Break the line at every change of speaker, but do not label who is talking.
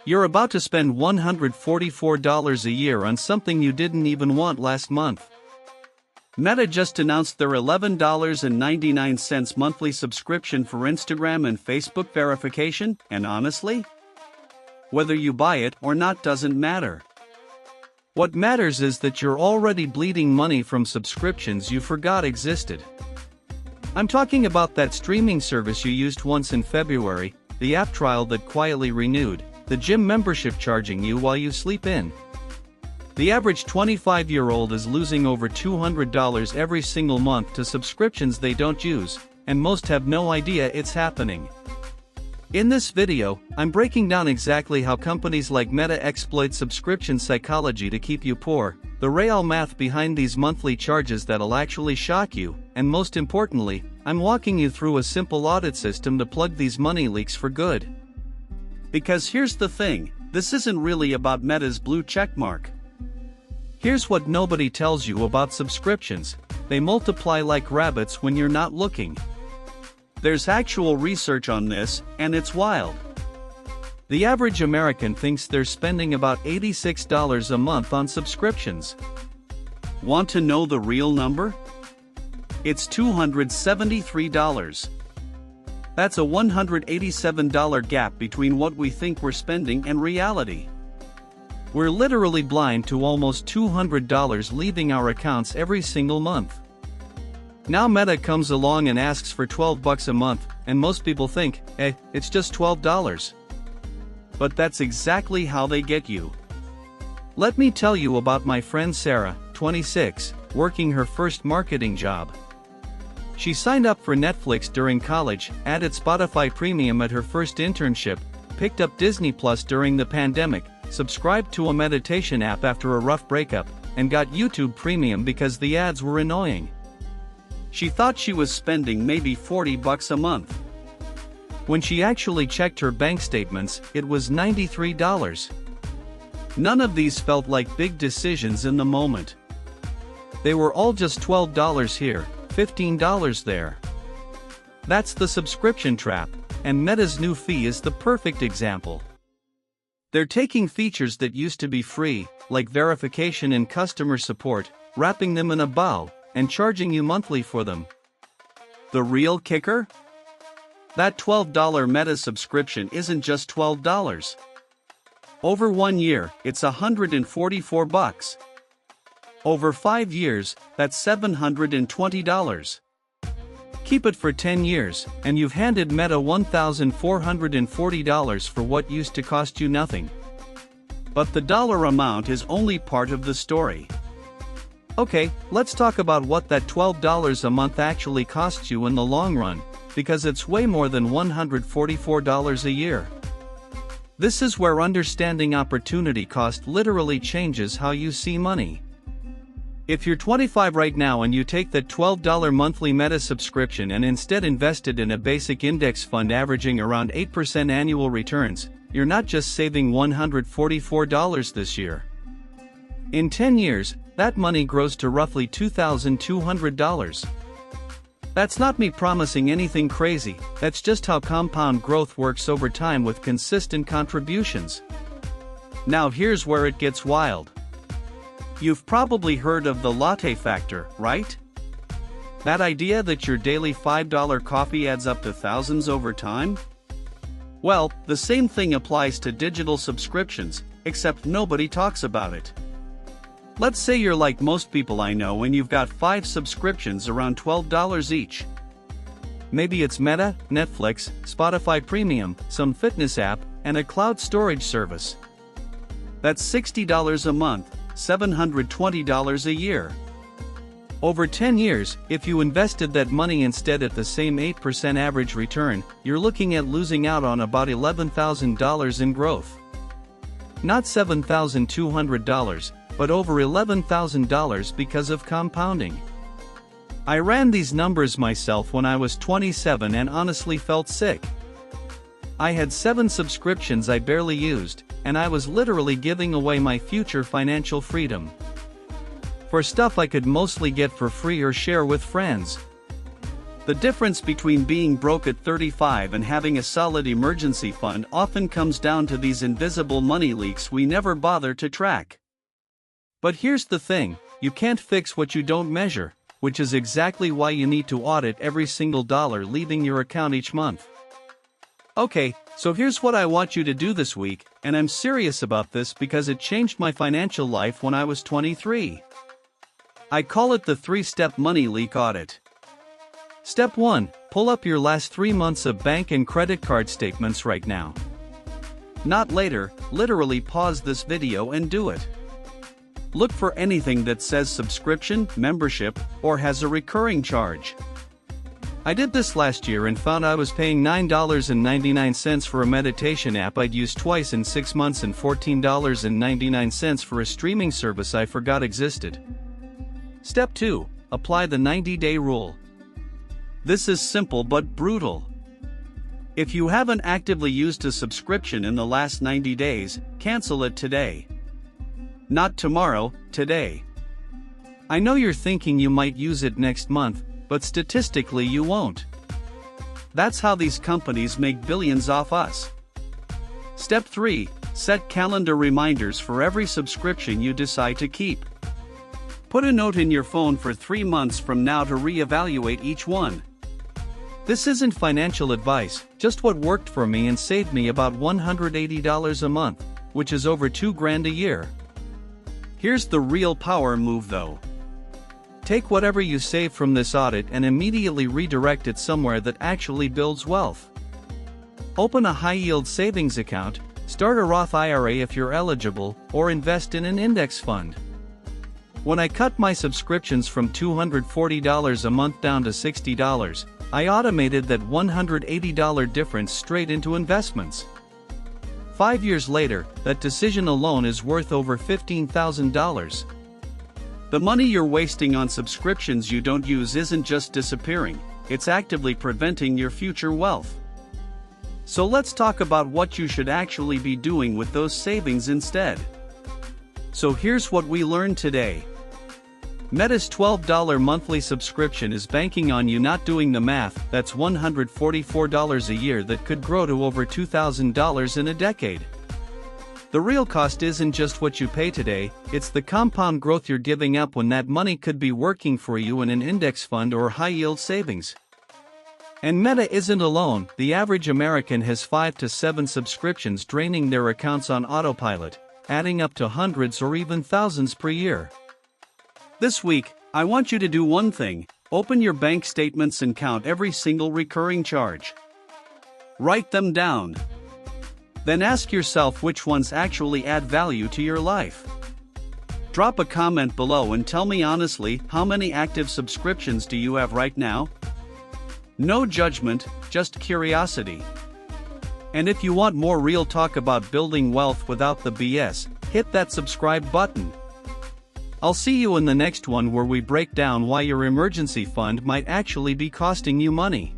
You're about to spend $144 a year on something you didn't even want last month. Meta just announced their $11.99 monthly subscription for Instagram and Facebook verification, and honestly, whether you buy it or not doesn't matter. What matters is that you're already bleeding money from subscriptions you forgot existed. I'm talking about that streaming service you used once in February, the app trial that quietly renewed, the gym membership charging you while you sleep in. The average 25-year-old is losing over $200 every single month to subscriptions they don't use, and most have no idea it's happening. In this video, I'm breaking down exactly how companies like Meta exploit subscription psychology to keep you poor, the real math behind these monthly charges that'll actually shock you, and most importantly, I'm walking you through a simple audit system to plug these money leaks for good. Because here's the thing, this isn't really about Meta's blue checkmark. Here's what nobody tells you about subscriptions: they multiply like rabbits when you're not looking. There's actual research on this, and it's wild. The average American thinks they're spending about $86 a month on subscriptions. Want to know the real number? It's $273. That's a $187 gap between what we think we're spending and reality. We're literally blind to almost $200 leaving our accounts every single month. Now Meta comes along and asks for $12 a month, and most people think, it's just $12. But that's exactly how they get you. Let me tell you about my friend Sarah, 26, working her first marketing job. She signed up for Netflix during college, added Spotify Premium at her first internship, picked up Disney Plus during the pandemic, subscribed to a meditation app after a rough breakup, and got YouTube Premium because the ads were annoying. She thought she was spending maybe $40 a month. When she actually checked her bank statements, it was $93. None of these felt like big decisions in the moment. They were all just $12 here, $15 there. That's the subscription trap, and Meta's new fee is the perfect example. They're taking features that used to be free, like verification and customer support, wrapping them in a bow, and charging you monthly for them. The real kicker? That $12 Meta subscription isn't just $12. Over 1 year, it's $144. Over 5 years, that's $720. Keep it for 10 years, and you've handed Meta $1,440 for what used to cost you nothing. But the dollar amount is only part of the story. Okay, let's talk about what that $12 a month actually costs you in the long run, because it's way more than $144 a year. This is where understanding opportunity cost literally changes how you see money. If you're 25 right now and you take that $12 monthly Meta subscription and instead invest it in a basic index fund averaging around 8% annual returns, you're not just saving $144 this year. In 10 years, that money grows to roughly $2,200. That's not me promising anything crazy, that's just how compound growth works over time with consistent contributions. Now here's where it gets wild. You've probably heard of the latte factor, right? That idea that your daily $5 coffee adds up to thousands over time? Well, the same thing applies to digital subscriptions, except nobody talks about it. Let's say you're like most people I know and you've got 5 subscriptions around $12 each. Maybe it's Meta, Netflix, Spotify Premium, some fitness app, and a cloud storage service. That's $60 a month, $720 a year. Over 10 years, if you invested that money instead at the same 8% average return, you're looking at losing out on about $11,000 in growth. Not $7,200, but over $11,000 because of compounding. I ran these numbers myself when I was 27 and honestly felt sick. I had 7 subscriptions I barely used, and I was literally giving away my future financial freedom for stuff I could mostly get for free or share with friends. The difference between being broke at 35 and having a solid emergency fund often comes down to these invisible money leaks we never bother to track. But here's the thing, you can't fix what you don't measure, which is exactly why you need to audit every single dollar leaving your account each month. Okay, so here's what I want you to do this week, and I'm serious about this because it changed my financial life when I was 23. I call it the 3-step money leak audit. Step 1. Pull up your last 3 months of bank and credit card statements right now. Not later, literally pause this video and do it. Look for anything that says subscription, membership, or has a recurring charge. I did this last year and found I was paying $9.99 for a meditation app I'd used twice in 6 months and $14.99 for a streaming service I forgot existed. Step 2. Apply the 90-day rule. This is simple but brutal. If you haven't actively used a subscription in the last 90 days, cancel it today. Not tomorrow, today. I know you're thinking you might use it next month, but statistically you won't. That's how these companies make billions off us. Step 3. Set calendar reminders for every subscription you decide to keep. Put a note in your phone for 3 months from now to reevaluate each one. This isn't financial advice, just what worked for me and saved me about $180 a month, which is over $2,000 a year. Here's the real power move though. Take whatever you save from this audit and immediately redirect it somewhere that actually builds wealth. Open a high-yield savings account, start a Roth IRA if you're eligible, or invest in an index fund. When I cut my subscriptions from $240 a month down to $60, I automated that $180 difference straight into investments. 5 years later, that decision alone is worth over $15,000. The money you're wasting on subscriptions you don't use isn't just disappearing, it's actively preventing your future wealth. So let's talk about what you should actually be doing with those savings instead. So here's what we learned today. Meta's $12 monthly subscription is banking on you not doing the math. That's $144 a year that could grow to over $2,000 in a decade. The real cost isn't just what you pay today, it's the compound growth you're giving up when that money could be working for you in an index fund or high-yield savings. And Meta isn't alone. The average American has 5 to 7 subscriptions draining their accounts on autopilot, adding up to hundreds or even thousands per year. This week, I want you to do one thing: open your bank statements and count every single recurring charge. Write them down. Then ask yourself which ones actually add value to your life. Drop a comment below and tell me honestly, how many active subscriptions do you have right now? No judgment, just curiosity. And if you want more real talk about building wealth without the BS, hit that subscribe button. I'll see you in the next one where we break down why your emergency fund might actually be costing you money.